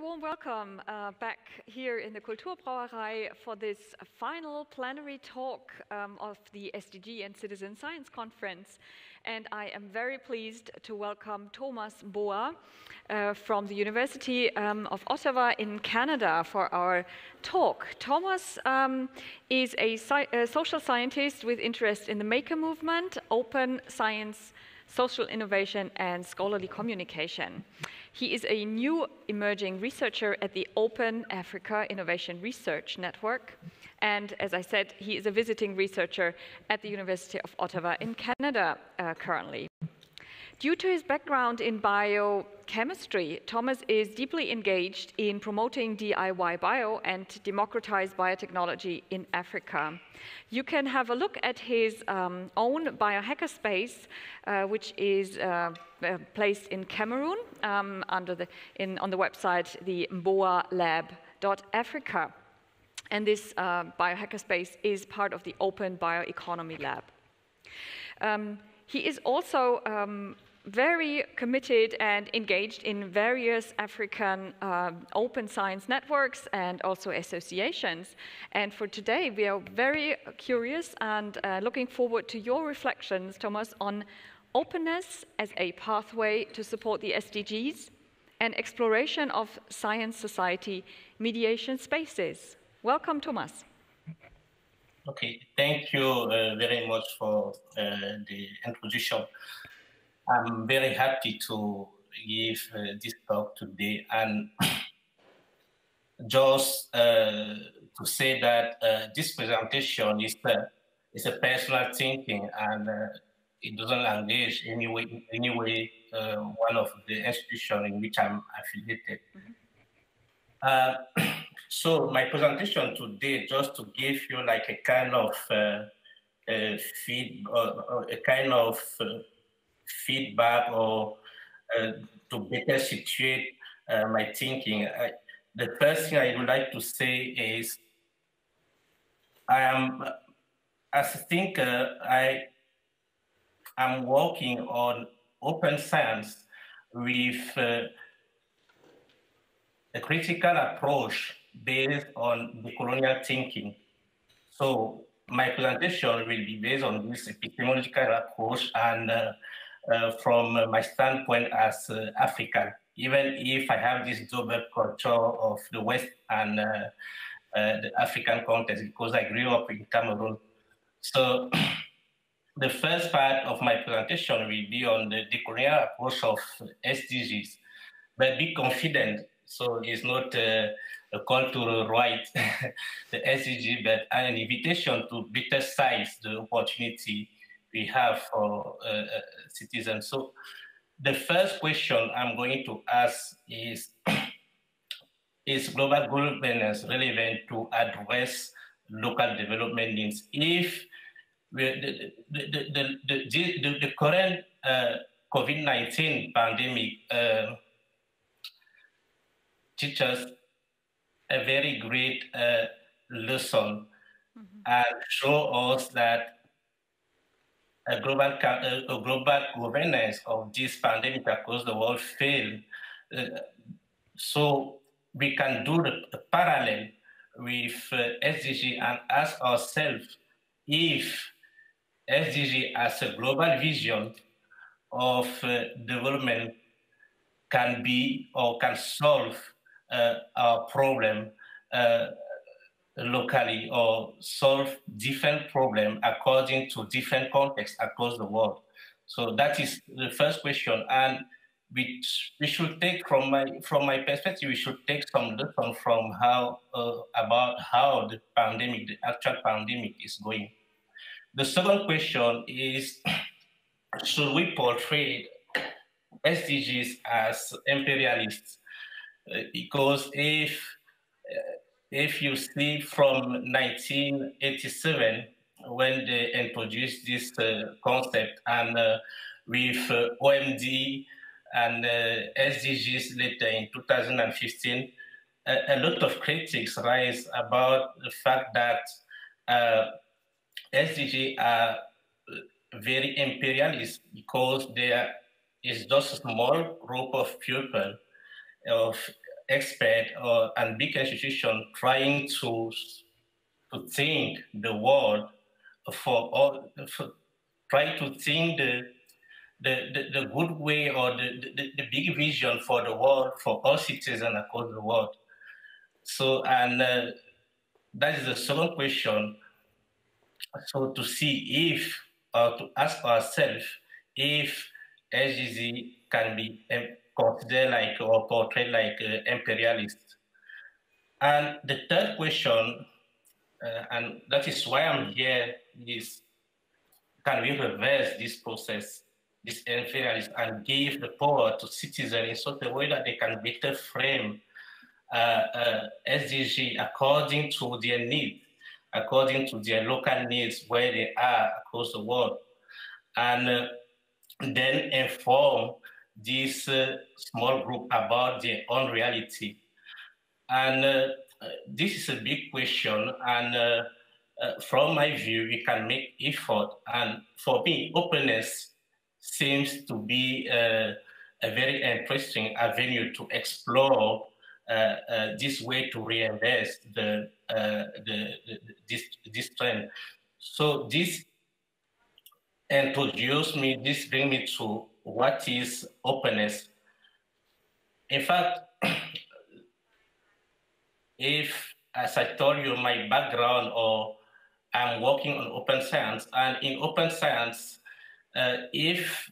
Warm welcome back here in the Kulturbrauerei for this final plenary talk of the SDG and Citizen Science Conference. And I am very pleased to welcome Thomas Mboa from the University of Ottawa in Canada for our talk. Thomas is a social scientist with interest in the maker movement, open science, social innovation, and scholarly communication. He is a new emerging researcher at the Open Africa Innovation Research Network. And as I said, he is a visiting researcher at the University of Ottawa in Canada currently. Due to his background in biochemistry, Thomas is deeply engaged in promoting DIY bio and democratized biotechnology in Africa. You can have a look at his own biohacker space, which is placed in Cameroon on the website, the Mboa lab.africa. And this biohacker space is part of the Open Bioeconomy Lab. He is also very committed and engaged in various African open science networks and also associations. And for today, we are very curious and looking forward to your reflections, Thomas, on openness as a pathway to support the SDGs and exploration of science society mediation spaces. Welcome, Thomas. Okay, thank you very much for the introduction. I'm very happy to give this talk today, and just to say that this presentation is a personal thinking, and it doesn't engage in any way one of the institutions in which I'm affiliated. So my presentation today, just to give you like a kind of feedback or to better situate my thinking. The first thing I would like to say is as a thinker, I am working on open science with a critical approach based on decolonial thinking. So my presentation will be based on this epistemological approach and from my standpoint as African, even if I have this double culture of the West and the African context, because I grew up in Cameroon. So the first part of my presentation will be on the decolonial approach of SDGs, but be confident. So it's not a call to write the SDG, but an invitation to better size the opportunity we have for citizens. So the first question I'm going to ask is global governance relevant to address local development needs? If the current COVID-19 pandemic teaches a very great lesson and show us that a global governance of this pandemic across the world failed. So we can do the parallel with SDG and ask ourselves if SDG as a global vision of development can be or can solve our problem locally or solve different problems according to different contexts across the world. So that is the first question, and we should take from my perspective, we should take some lesson from about how the actual pandemic is going. The second question is, should we portray SDGs as imperialists? Because if you see from 1987, when they introduced this concept, and with OMD and SDGs later in 2015, a lot of critics rise about the fact that SDGs are very imperialist because they are is just a small group of people, of expert and big institution trying to think the world try to think the good way or the big vision for the world for all citizens across the world. So, and that is the second question. So to see if, or to ask ourselves if SDG can be considered like or portrayed like imperialist. And the third question, and that is why I'm here, is can we reverse this process, this imperialism, and give the power to citizens in such a way that they can better frame SDG according to their needs, according to their local needs where they are across the world, and then inform this small group about their own reality. And this is a big question, and from my view, we can make effort. And for me, openness seems to be a very interesting avenue to explore this way to reinvest this trend. So this brings me to what is openness. In fact, if, as I told you, my background, or I'm working on open science, and in open science, if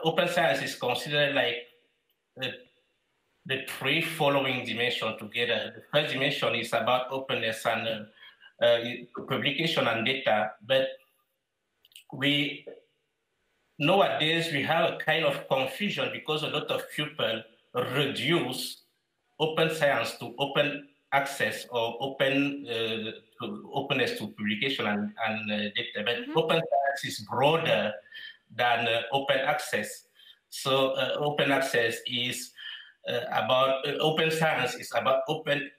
open science is considered like the three following dimensions together. The first dimension is about openness and publication and data, but nowadays we have a kind of confusion because a lot of people reduce open science to open access or openness to publication and data. But open science is broader than open access. So open access is about open science is about open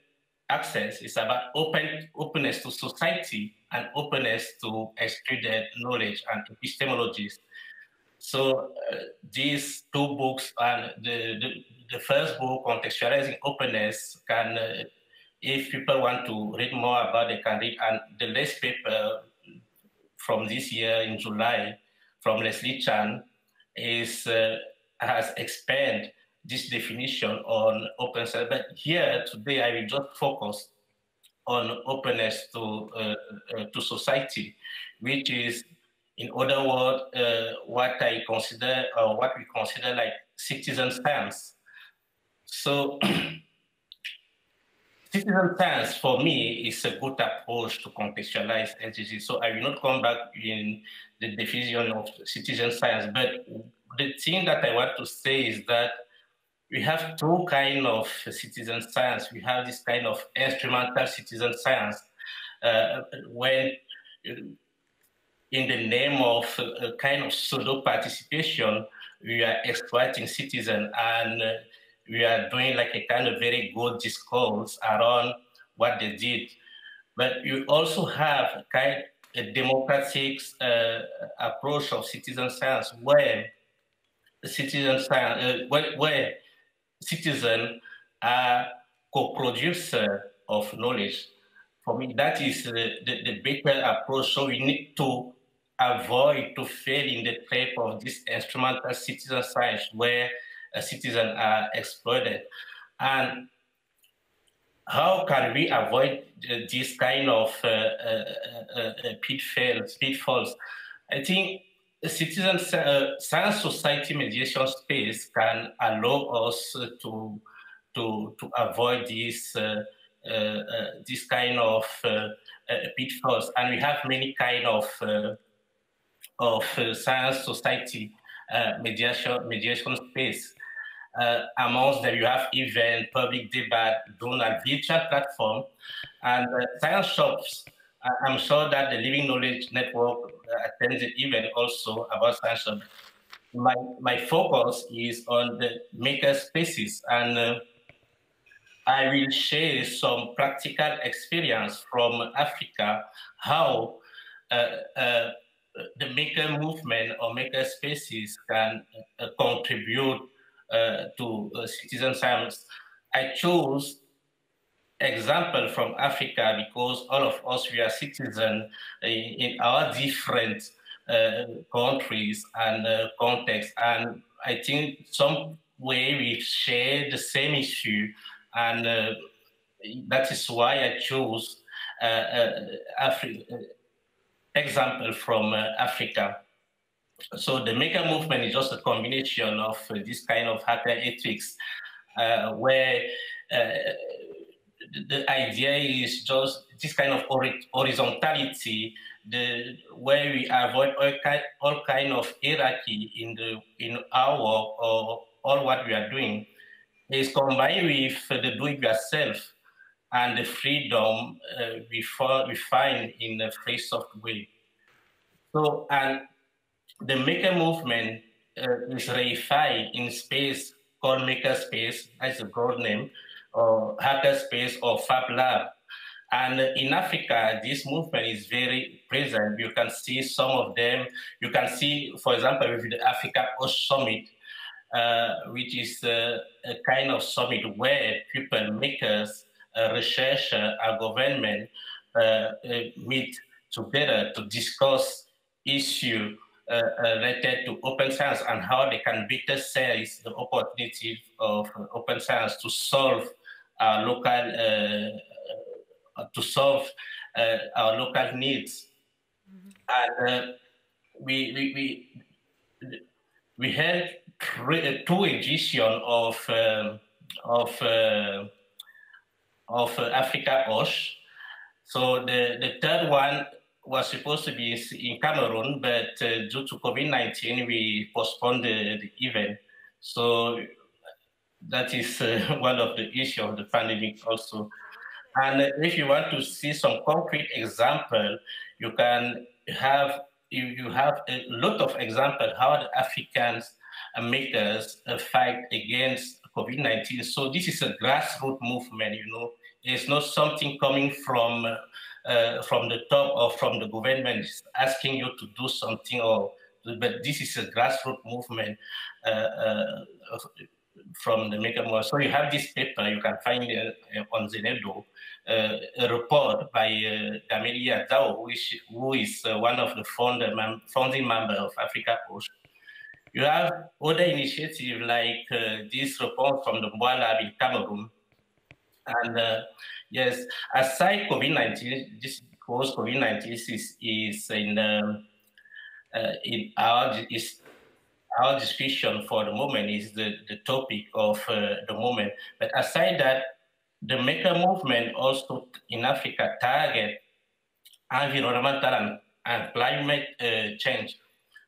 access. It's about openness to society and openness to extruded knowledge and epistemologies. So these two books, and the first book, Contextualizing Openness, can, if people want to read more about it, they can read. And the latest paper from this year in July from Leslie Chan has expanded this definition on open science. But here today, I will just focus on openness to society, which is, in other words, what I consider, or what we consider like citizen science. So citizen science for me is a good approach to contextualize SDGs. So I will not come back in the definition of citizen science, but the thing that I want to say is that we have two kinds of citizen science. We have this kind of instrumental citizen science, when in the name of a kind of pseudo participation, we are exploiting citizens, and we are doing like a kind of very good discourse around what they did. But you also have a democratic approach of citizen science, where citizens are co-producer of knowledge. For me, that is the better approach. So we need to avoid to fail in the trap of this instrumental citizen science where citizens are exploited. And how can we avoid this kind of pitfalls? I think citizen science society mediation space can allow us to avoid this kind of pitfalls, and we have many kind of science society mediation space. Amongst them, you have event, public debate, journal, virtual platform, and science shops. I'm sure that the Living Knowledge Network attends the event also about science shops. My focus is on the makerspaces, and I will share some practical experience from Africa, how the maker movement or maker spaces can contribute to citizen science. I chose example from Africa because all of us, we are citizens in our different countries and contexts. And I think some way we share the same issue, and that is why I chose example from Africa. So the maker movement is just a combination of this kind of hacker ethics, where the idea is just this kind of horizontality, where we avoid all kind of hierarchy in our work or all what we are doing, is combined with the do-it-yourself and the freedom we find in a free soft way. So, and the maker movement is reified in space called makerspace, that's a broad name, or hackerspace or Fablabs. And in Africa, this movement is very present. You can see some of them. You can see, for example, with the AfricaOSH summit, which is a kind of summit where people, makers, researchers, and government meet together to discuss issues related to open science and how they can better seize the opportunity of open science to solve our local our local needs. Mm-hmm. And we held two editions of AfricaOSH. So the third one was supposed to be in Cameroon, but due to COVID-19, we postponed the event. So that is one of the issues of the pandemic also. And if you want to see some concrete example, you can have a lot of examples how the Africans makers fight against COVID-19. So this is a grassroots movement, you know. It's not something coming from the top or from the government asking you to do something, but this is a grassroots movement from the maker movement. So you have this paper, you can find it on Zenedo, a report by Damelia Zhao, who is one of the founding members of AfricaOSH. You have other initiatives like this report from the Mboa lab in Cameroon. And yes, aside COVID-19, this because COVID-19 is in our discussion for the moment is the topic of the moment. But aside that, the maker movement also in Africa target environmental and climate change.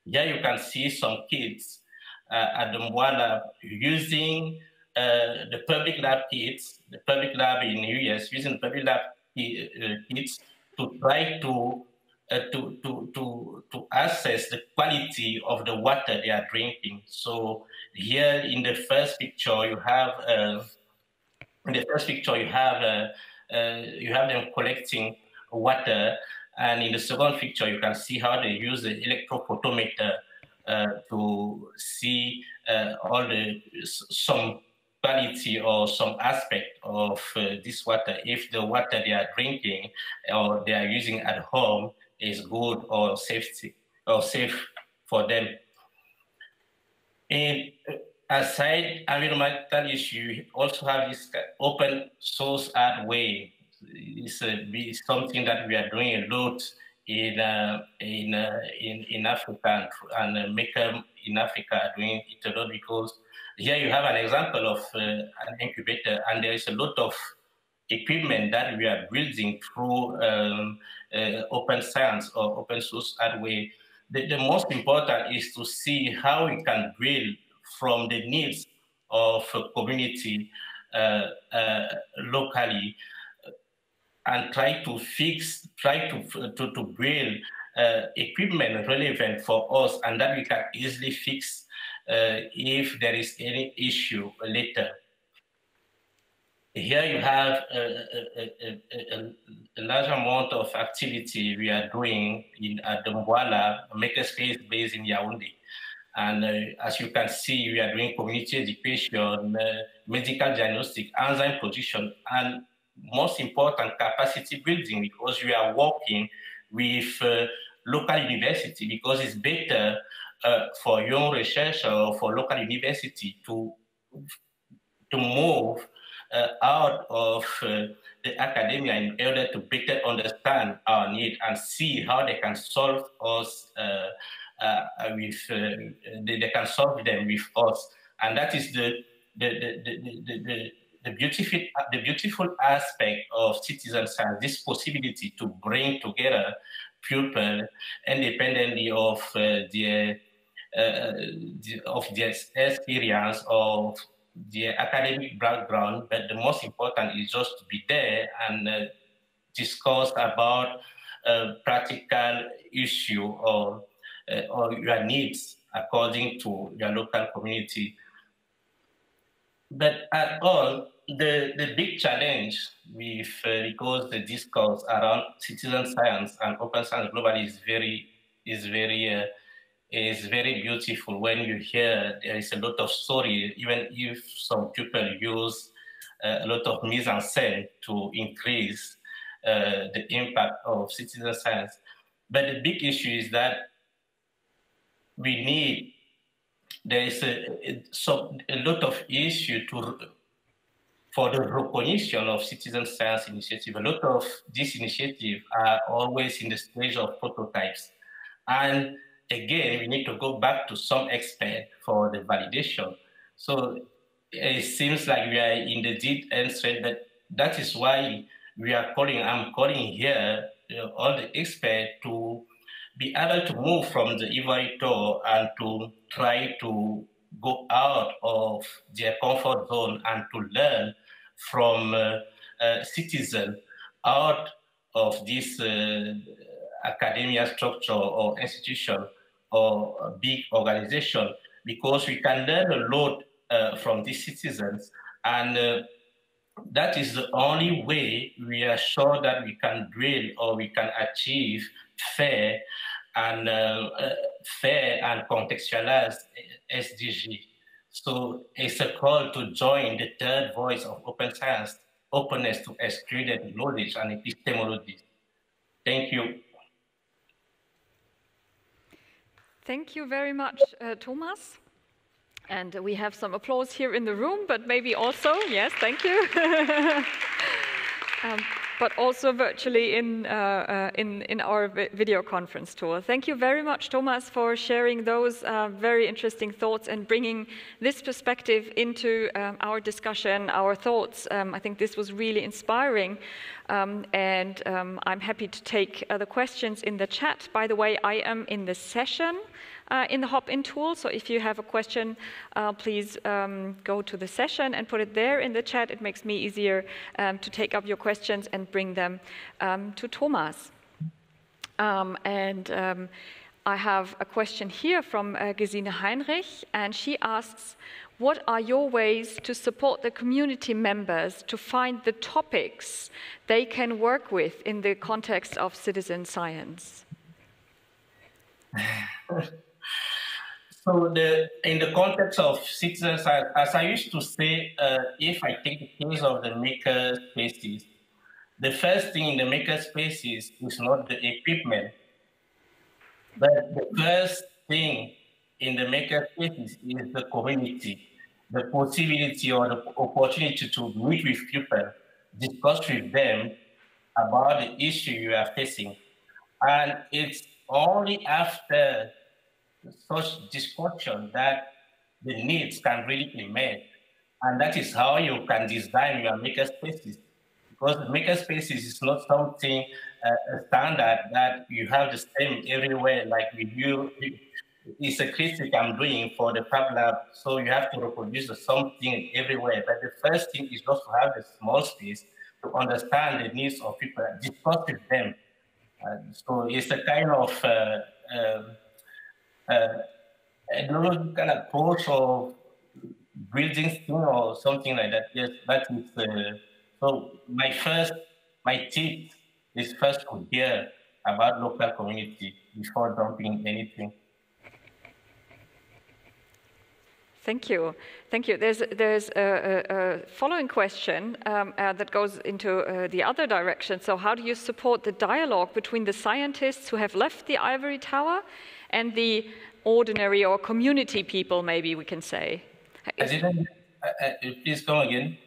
Here you can see some kids at the Mboa lab using the public lab kits, the public lab in the US, using the public lab kits to try to assess the quality of the water they are drinking. So here in the first picture you have you have them collecting water, and in the second picture you can see how they use the electrophotometer to see some quality or some aspect of this water, if the water they are drinking or they are using at home is good or safe for them. And aside environmental issue, we also have this open source art way. It's something that we are doing a lot in Africa, and maker in Africa are doing it a lot, because here you have an example of an incubator, and there is a lot of equipment that we are building through open science or open source art way. The most important is to see how we can build from the needs of a community locally, and try to build equipment relevant for us, and that we can easily fix if there is any issue later. Here you have a large amount of activity we are doing at the Mboa lab, makerspace based in Yaoundé. And as you can see, we are doing community education, medical diagnostic, enzyme production, and most important, capacity building, because we are working with local university, because it's better for young researcher or for local university to move out of the academia in order to better understand our need and see how they can solve us they can solve them with us. And that is the beautiful aspect of citizen science, this possibility to bring together people independently of their experience, of their academic background, but the most important is just to be there and discuss about practical issue or your needs according to your local community. But at all, the big challenge with because the discourse around citizen science and open science globally is very beautiful. When you hear there is a lot of story, even if some people use a lot of mise-en-scène to increase the impact of citizen science. But the big issue is that there is a lot of issue for the recognition of citizen science initiative. A lot of these initiatives are always in the stage of prototypes. And again, we need to go back to some expert for the validation. So it seems like we are in the deep end straight, but that is why I'm calling here all the experts to be able to move from the ivory tower and to try to go out of their comfort zone and to learn from citizens out of this academia structure or institution or big organization, because we can learn a lot from these citizens, and that is the only way we are sure that we can drill or we can achieve fair and contextualized SDG. So it's a call to join the third voice of open science, openness to excluded knowledge and epistemology. Thank you. Thank you very much, Thomas. And we have some applause here in the room, but maybe also, yes, thank you. But also virtually in our video conference tour. Thank you very much, Thomas, for sharing those very interesting thoughts and bringing this perspective into our discussion, our thoughts. I think this was really inspiring. And I'm happy to take the questions in the chat. By the way, I am in the session in the hop-in tool, so if you have a question, please go to the session and put it there in the chat. It makes me easier to take up your questions and bring them to Thomas. I have a question here from Gesine Heinrich, and she asks, what are your ways to support the community members to find the topics they can work with in the context of citizen science? So in the context of citizen science, as I used to say, if I take the case of the makerspaces, the first thing in the makerspaces is not the equipment, but the first thing in the makerspaces is the community, the possibility or the opportunity to meet with people, discuss with them about the issue you are facing. And it's only after such discussion that the needs can really be met. And that is how you can design your makerspaces. Because makerspaces is not something standard that you have the same everywhere, like with you. It's a critique I'm doing for the Fablabs, so you have to reproduce something everywhere. But the first thing is just to have a small space to understand the needs of people, discuss with them. So it's a kind of technological approach of building thing or something like that. Yes, that is. So my tip is first to hear about local community before dumping anything. Thank you. Thank you. There's a following question that goes into the other direction. So how do you support the dialogue between the scientists who have left the ivory tower and the ordinary or community people, maybe we can say? Please come again.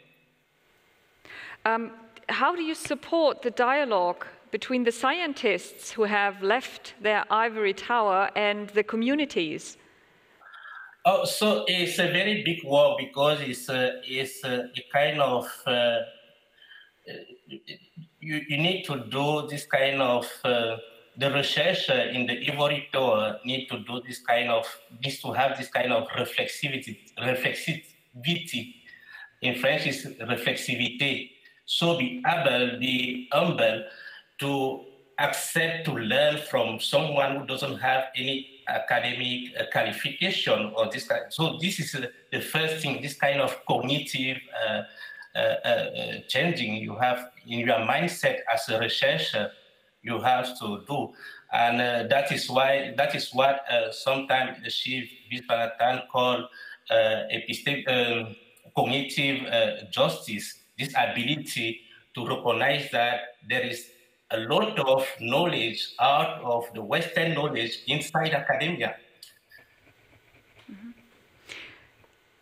How do you support the dialogue between the scientists who have left their ivory tower and the communities? Oh, so it's a very big work because it's a kind of you need to do this kind of the research in the ivory tower need to do this kind of needs to have this kind of reflexivity. In French is reflexivity. So be humble to accept to learn from someone who doesn't have any academic qualification or this kind. So this is the first thing, this kind of cognitive changing you have in your mindset as a researcher you have to do. And that is what sometimes the chief Bispanatan called cognitive justice, this ability to recognize that there is a lot of knowledge out of the Western knowledge inside academia. Mm-hmm.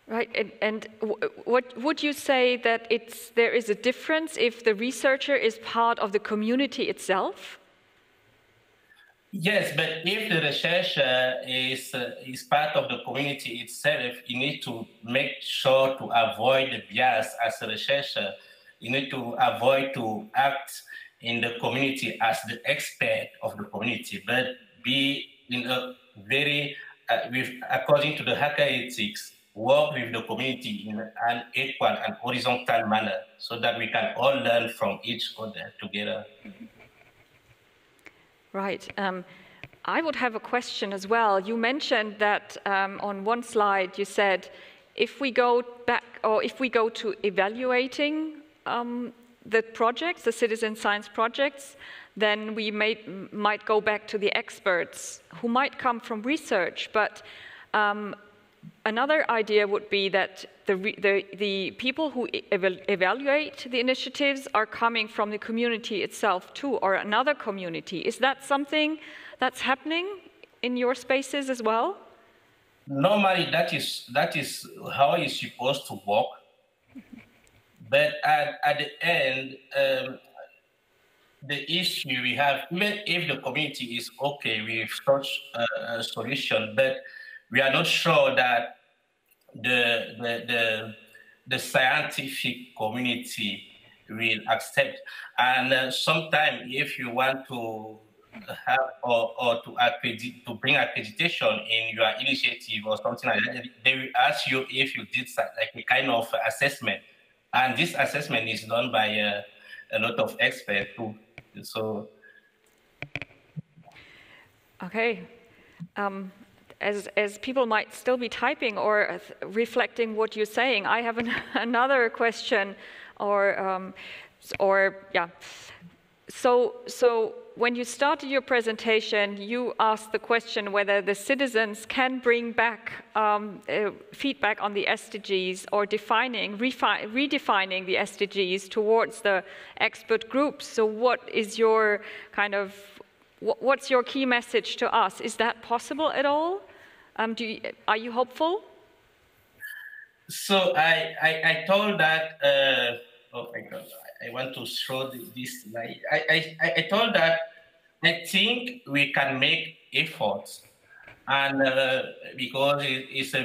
Right, and what would you say that there is a difference if the researcher is part of the community itself? Yes, but if the researcher is part of the community itself, you need to make sure to avoid the bias as a researcher. You need to avoid to act in the community as the expert of the community, but be in a very, according to the hacker ethics, work with the community in an equal and horizontal manner so that we can all learn from each other together. Mm-hmm. Right. I would have a question as well. You mentioned that on one slide you said, if we go back, or if we go to evaluating the projects, the citizen science projects, then we might go back to the experts who might come from research. But another idea would be that the people who evaluate the initiatives are coming from the community itself too, or another community. Is that something that's happening in your spaces as well? Normally, that is how it's supposed to work. But at the end, the issue we have, even if the community is okay with such a solution, but we are not sure that the scientific community will accept. And sometimes, if you want to have or to bring accreditation in your initiative or something like that, they will ask you if you did like a kind of assessment. And this assessment is done by a lot of experts too. So, okay. As people might still be typing or reflecting what you're saying, I have another question, or yeah. So when you started your presentation, you asked the question whether the citizens can bring back feedback on the SDGs or redefining the SDGs towards the expert groups. So what is your what's your key message to us? Is that possible at all? Are you hopeful? So I told that, oh my God, I want to show this slide. I told that I think we can make efforts, and because it's a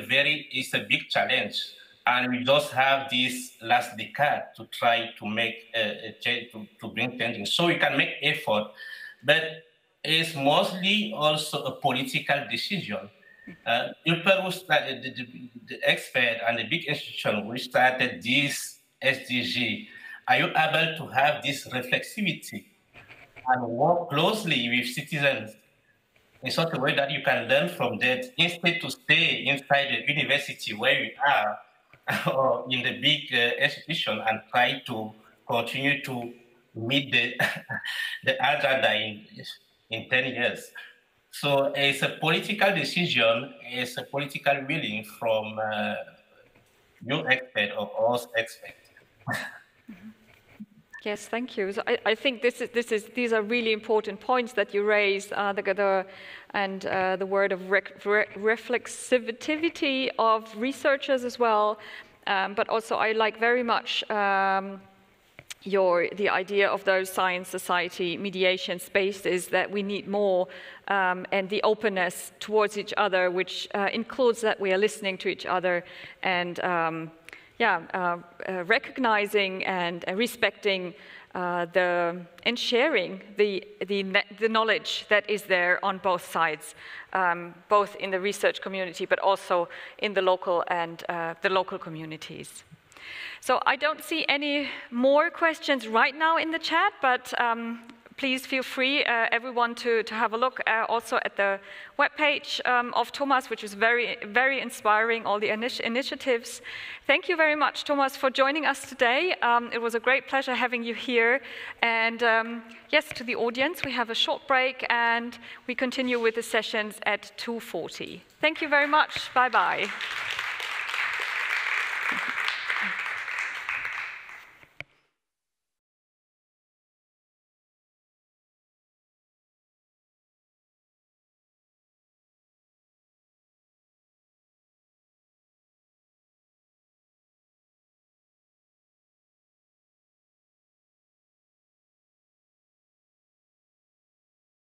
big challenge, and we just have this last decade to try to make a change, to bring changing. So we can make effort, but it's mostly also a political decision. People who started, the expert and the big institution who started this SDG, are you able to have this reflexivity and work closely with citizens in such a way that you can learn from that instead to stay inside the university where we are or in the big institution and try to continue to meet the agenda in 10 years. So it's a political decision, it's a political willing from your expert or us experts. Yes, thank you. So I think these are really important points that you raised, the word of reflexivity of researchers as well, but also I like very much the idea of those science society mediation spaces that we need more, and the openness towards each other, which includes that we are listening to each other and recognizing and respecting and sharing the knowledge that is there on both sides, both in the research community but also in the local and the local communities. So I don't see any more questions right now in the chat, but please feel free, everyone, to have a look also at the webpage of Thomas, which is very, very inspiring, all the initiatives. Thank you very much, Thomas, for joining us today. It was a great pleasure having you here. And yes, to the audience, we have a short break, and we continue with the sessions at 2:40. Thank you very much. Bye-bye.